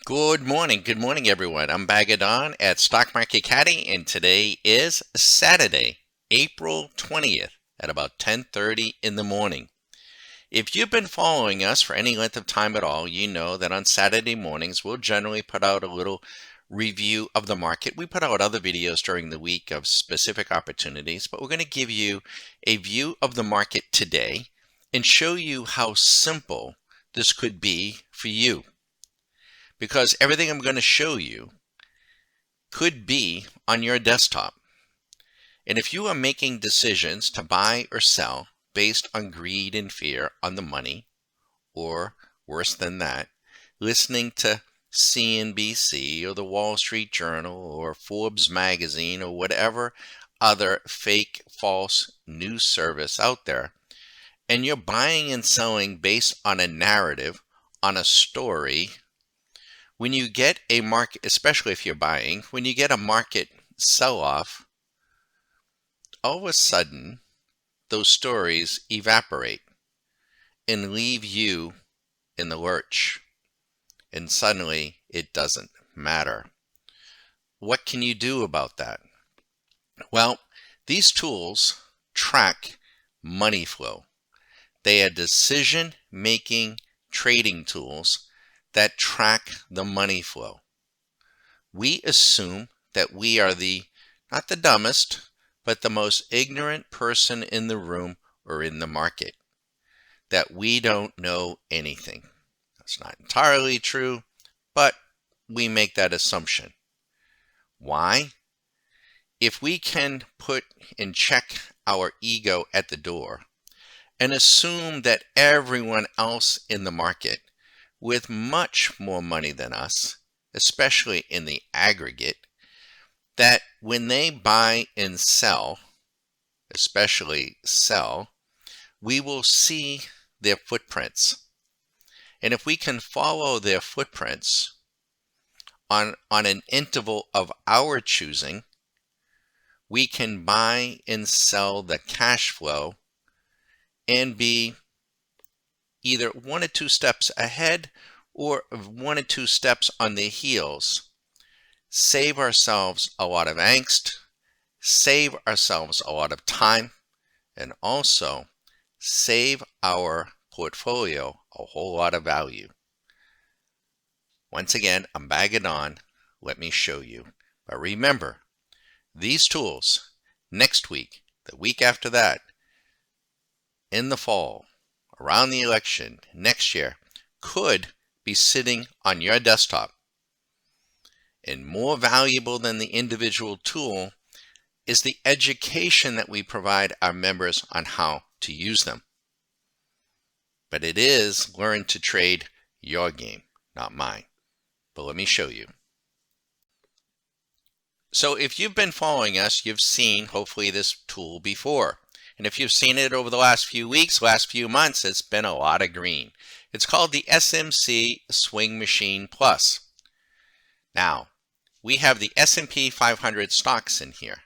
Good morning everyone. I'm Bagadon at Stock Market Caddy, and today is Saturday, April 20th at about 10:30 in the morning. If you've been following us for any length of time at all, you know that on Saturday mornings we'll generally put out a little review of the market. We put out other videos during the week of specific opportunities, but we're going to give you a view of the market today and show you how simple this could be for you. Because everything I'm going to show you could be on your desktop. And if you are making decisions to buy or sell based on greed and fear on the money, or worse than that, listening to CNBC or the Wall Street Journal or Forbes magazine or whatever other fake, false news service out there, and you're buying and selling based on a narrative, on a story, when you get a market, especially if you're buying, when you get a market sell-off, all of a sudden, those stories evaporate and leave you in the lurch. And suddenly, it doesn't matter. What can you do about that? Well, these tools track money flow. They are decision-making trading tools that track the money flow. We assume that we are not the dumbest, but the most ignorant person in the room or in the market, that we don't know anything. That's not entirely true, but we make that assumption. Why? If we can put and check our ego at the door and assume that everyone else in the market with much more money than us, especially in the aggregate, that when they buy and sell, especially sell, we will see their footprints. And if we can follow their footprints on an interval of our choosing, we can buy and sell the cash flow and be either one or two steps ahead or one or two steps on the heels. Save ourselves a lot of angst, save ourselves a lot of time, and also save our portfolio a whole lot of value. Once again, I'm bagging on. Let me show you. But remember, these tools next week, the week after that, in the fall, around the election next year, could be sitting on your desktop. And more valuable than the individual tool is the education that we provide our members on how to use them. But it is learn to trade your game, not mine. But let me show you. So if you've been following us, you've seen hopefully this tool before. And if you've seen it over the last few weeks, last few months, it's been a lot of green. It's called the SMC Swing Machine Plus. Now, we have the S&P 500 stocks in here.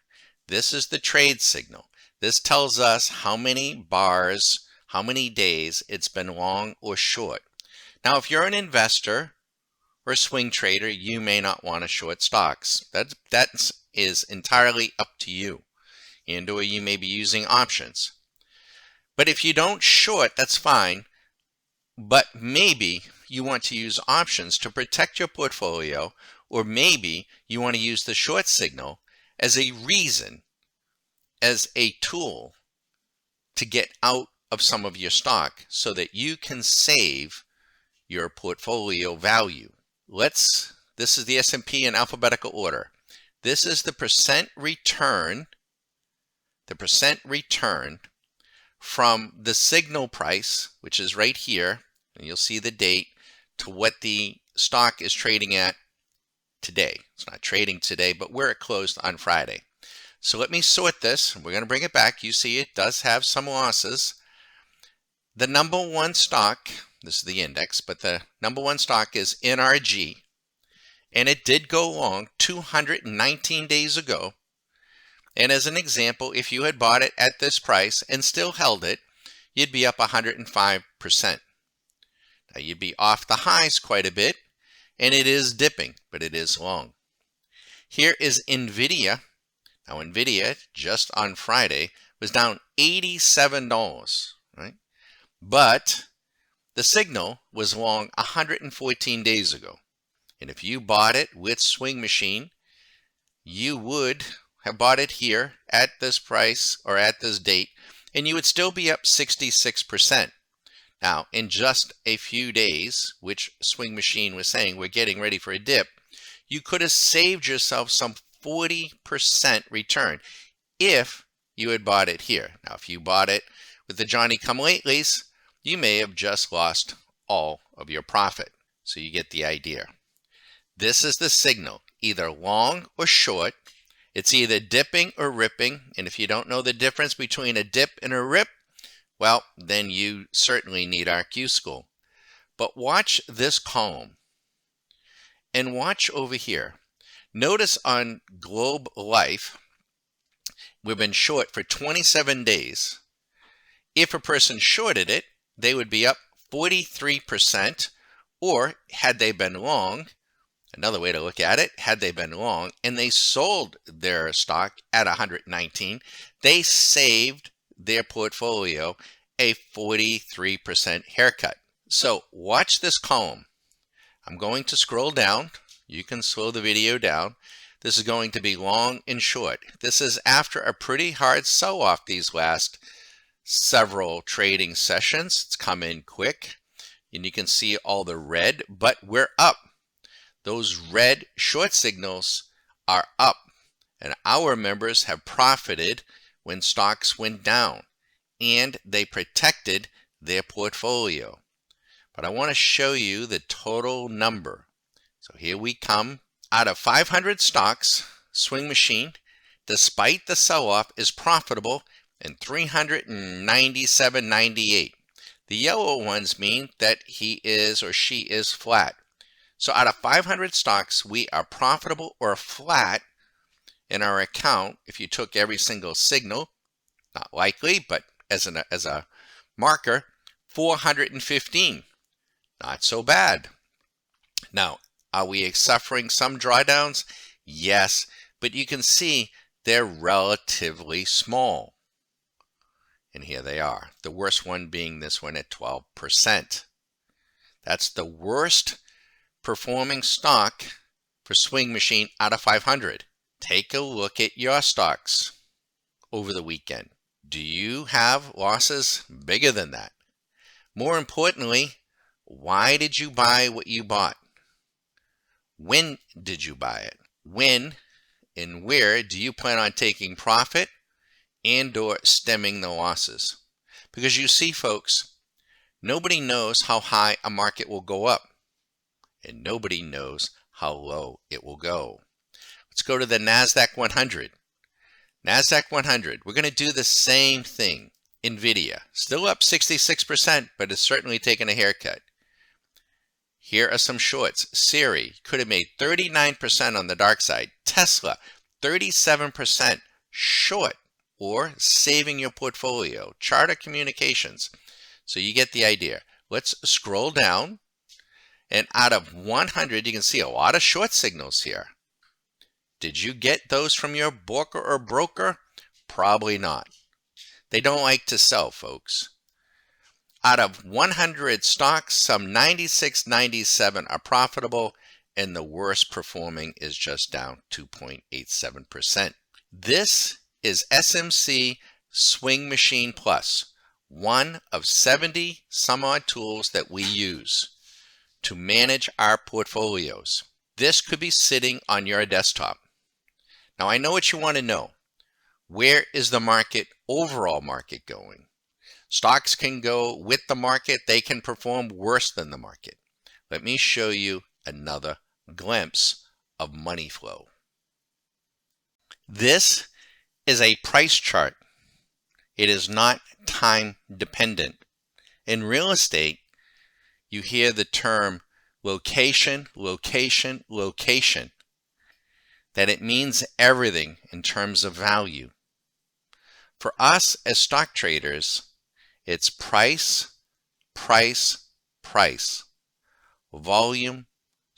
This is the trade signal. This tells us how many bars, how many days it's been long or short. Now, if you're an investor or a swing trader, you may not want to short stocks. That is entirely up to you. And or you may be using options. But if you don't short, that's fine. But maybe you want to use options to protect your portfolio, or maybe you want to use the short signal as a reason, as a tool to get out of some of your stock so that you can save your portfolio value. This is the S&P in alphabetical order. This is the percent return from the signal price, which is right here, and you'll see the date, to what the stock is trading at today. It's not trading today, but where it closed on Friday. So let me sort this. We're going to bring it back. You see it does have some losses. The number one stock, this is the index, but the number one stock is NRG, and it did go long 219 days ago. And as an example, if you had bought it at this price and still held it, you'd be up 105%. Now you'd be off the highs quite a bit, and it is dipping, but it is long. Here is NVIDIA. Now, NVIDIA just on Friday was down $87, right? But the signal was long 114 days ago. And if you bought it with Swing Machine, you would have bought it here at this price or at this date, and you would still be up 66%. Now, in just a few days, which Swing Machine was saying we're getting ready for a dip, you could have saved yourself some 40% return if you had bought it here. Now, if you bought it with the Johnny-come-latelys, you may have just lost all of your profit. So you get the idea. This is the signal, either long or short. It's either dipping or ripping. And if you don't know the difference between a dip and a rip, well, then you certainly need our Q School. But watch this column and watch over here. Notice on Globe Life, we've been short for 27 days. If a person shorted it, they would be up 43%, or had they been long, another way to look at it, had they been long and they sold their stock at 119, they saved their portfolio a 43% haircut. So watch this column. I'm going to scroll down. You can slow the video down. This is going to be long and short. This is after a pretty hard sell-off these last several trading sessions. It's come in quick, and you can see all the red, but we're up. Those red short signals are up, and our members have profited when stocks went down, and they protected their portfolio. But I want to show you the total number. So here we come. Out of 500 stocks, Swing Machine, despite the sell-off, is profitable in 397.98. The yellow ones mean that he is or she is flat. So out of 500 stocks, we are profitable or flat in our account if you took every single signal. Not likely, but as a marker, 415. Not so bad. Now, are we suffering some drawdowns? Yes, but you can see they're relatively small. And here they are. The worst one being this one at 12%. That's the worst performing stock for Swing Machine out of 500. Take a look at your stocks over the weekend. Do you have losses bigger than that? More importantly, why did you buy what you bought? When did you buy it? When and where do you plan on taking profit and or stemming the losses? Because you see, folks, nobody knows how high a market will go up, and nobody knows how low it will go. Let's go to the NASDAQ 100. NASDAQ 100, we're going to do the same thing. NVIDIA, still up 66%, but it's certainly taken a haircut. Here are some shorts. Siri could have made 39% on the dark side. Tesla, 37% short or saving your portfolio. Charter Communications. So you get the idea. Let's scroll down. And out of 100, you can see a lot of short signals here. Did you get those from your broker or broker? Probably not. They don't like to sell, folks. Out of 100 stocks, some 96, 97 are profitable, and the worst performing is just down 2.87%. This is SMC Swing Machine Plus, one of 70 some odd tools that we use to manage our portfolios. This could be sitting on your desktop. Now, I know what you want to know. Where is the market, overall market, going? Stocks can go with the market. They can perform worse than the market. Let me show you another glimpse of money flow. This is a price chart. It is not time dependent. In real estate, you hear the term location, location, location. That it means everything in terms of value. For us as stock traders, it's price, price, price. Volume,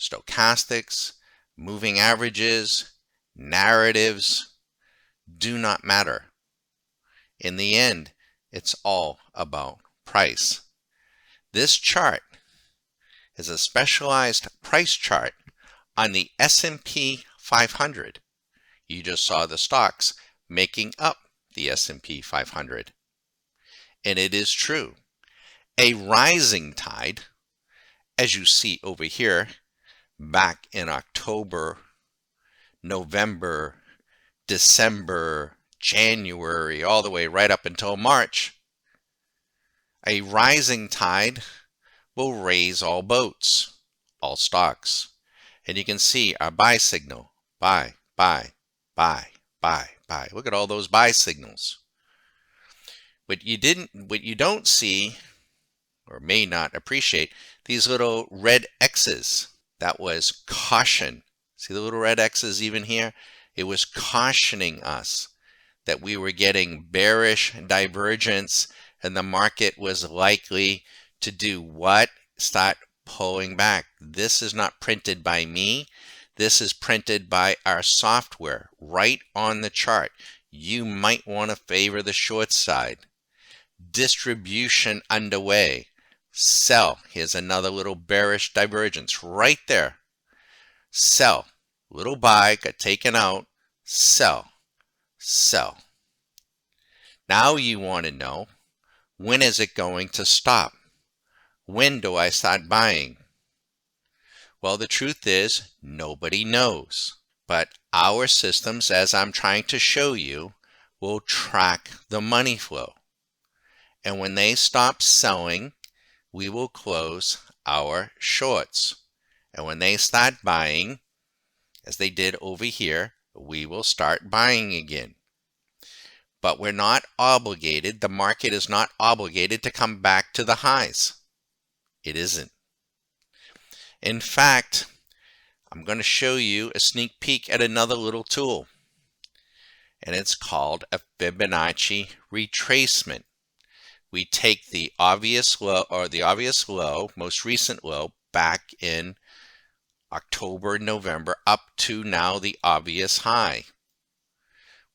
stochastics, moving averages, narratives do not matter. In the end, it's all about price. This chart is a specialized price chart on the S&P 500. You just saw the stocks making up the S&P 500. And it is true. A rising tide, as you see over here, back in October, November, December, January, all the way right up until March, a rising tide will raise all boats, all stocks. And you can see our buy signal, buy, buy, buy, buy, buy. Look at all those buy signals. What you don't see or may not appreciate, these little red X's. That was caution. See the little red X's even here? It was cautioning us that we were getting bearish divergence and the market was likely to do what? Start pulling back. This is not printed by me. This is printed by our software right on the chart. You might want to favor the short side. Distribution underway. Sell. Here's another little bearish divergence right there. Sell. Little buy got taken out. Sell. Sell. Now you want to know, when is it going to stop? When do I start buying? Well, the truth is, nobody knows. But our systems, as I'm trying to show you, will track the money flow. And when they stop selling, we will close our shorts. And when they start buying, as they did over here, we will start buying again. But we're not obligated, the market is not obligated to come back to the highs. It isn't. In fact, I'm going to show you a sneak peek at another little tool. And it's called a Fibonacci retracement. We take the obvious low, most recent low, back in October, November, up to now the obvious high,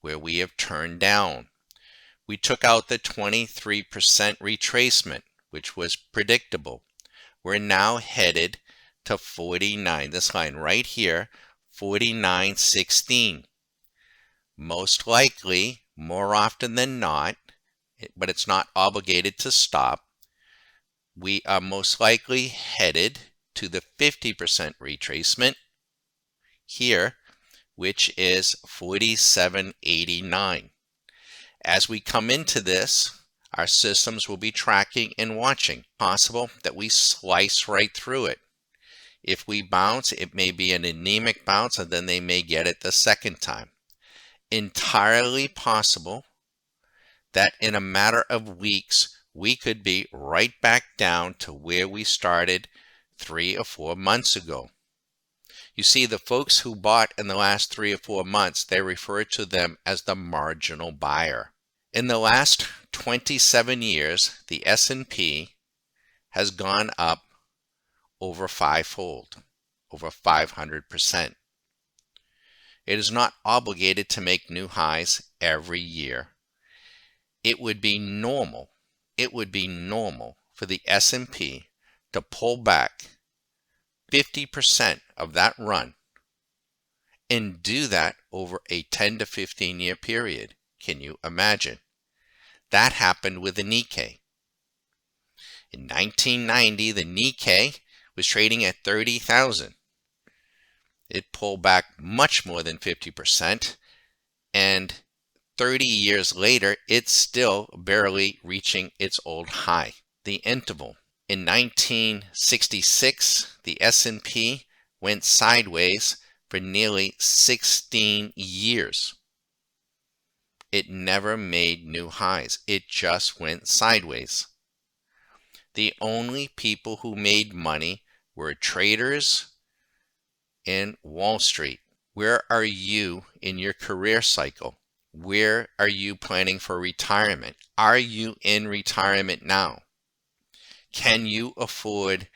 where we have turned down. We took out the 23% retracement, which was predictable. We're now headed to 49, this line right here, 49.16. Most likely, more often than not, but it's not obligated to stop, we are most likely headed to the 50% retracement here, which is 47.89. As we come into this, our systems will be tracking and watching. Possible that we slice right through it. If we bounce, it may be an anemic bounce, and then they may get it the second time. Entirely possible that in a matter of weeks, we could be right back down to where we started 3 or 4 months ago. You see, the folks who bought in the last 3 or 4 months, they refer to them as the marginal buyer. In the last 27 years, the S&P has gone up over fivefold, over 500%. It is not obligated to make new highs every year. It would be normal for the S&P to pull back 50% of that run and do that over a 10 to 15 year period. Can you imagine? That happened with the Nikkei. In 1990, the Nikkei was trading at 30,000. It pulled back much more than 50%, and 30 years later, it's still barely reaching its old high, the interval. In 1966, the S&P went sideways for nearly 16 years. It never made new highs. It just went sideways. The only people who made money were traders in Wall Street. Where are you in your career cycle? Where are you planning for retirement? Are you in retirement now? Can you afford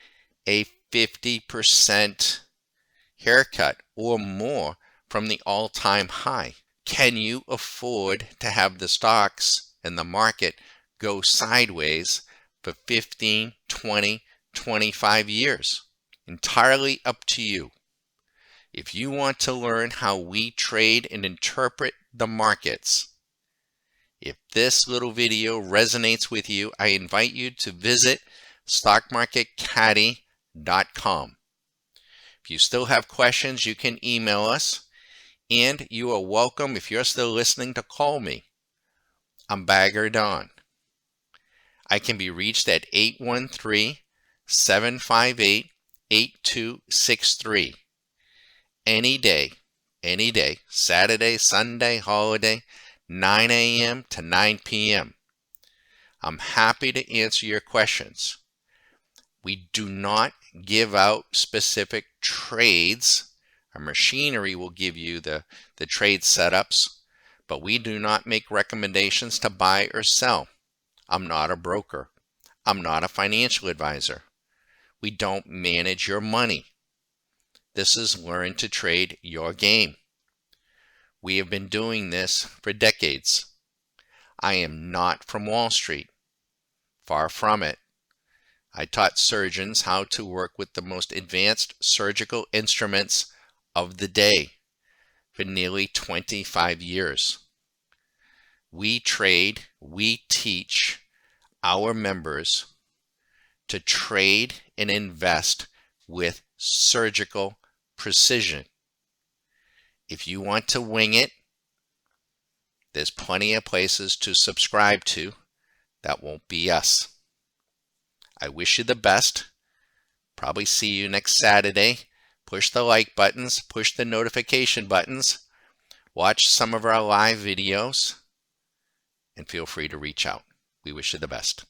a 50% haircut or more from the all-time high? Can you afford to have the stocks and the market go sideways for 15, 20, 25 years? Entirely up to you. If you want to learn how we trade and interpret the markets, if this little video resonates with you, I invite you to visit stockmarketcaddy.com. If you still have questions, you can email us, and you are welcome, if you're still listening, to call me. I'm Bagger Don. I can be reached at 813-758-8263. Any day, Saturday, Sunday, holiday, 9 a.m. to 9 p.m. I'm happy to answer your questions. We do not give out specific trades. Our machinery will give you the trade setups, but we do not make recommendations to buy or sell. I'm not a broker. I'm not a financial advisor. We don't manage your money. This is learn to trade your game. We have been doing this for decades. I am not from Wall Street. Far from it. I taught surgeons how to work with the most advanced surgical instruments of the day for nearly 25 years. We teach our members to trade and invest with surgical precision. If you want to wing it, there's plenty of places to subscribe to. That won't be us. I wish you the best. Probably see you next Saturday. Push the like buttons, push the notification buttons, watch some of our live videos, and feel free to reach out. We wish you the best.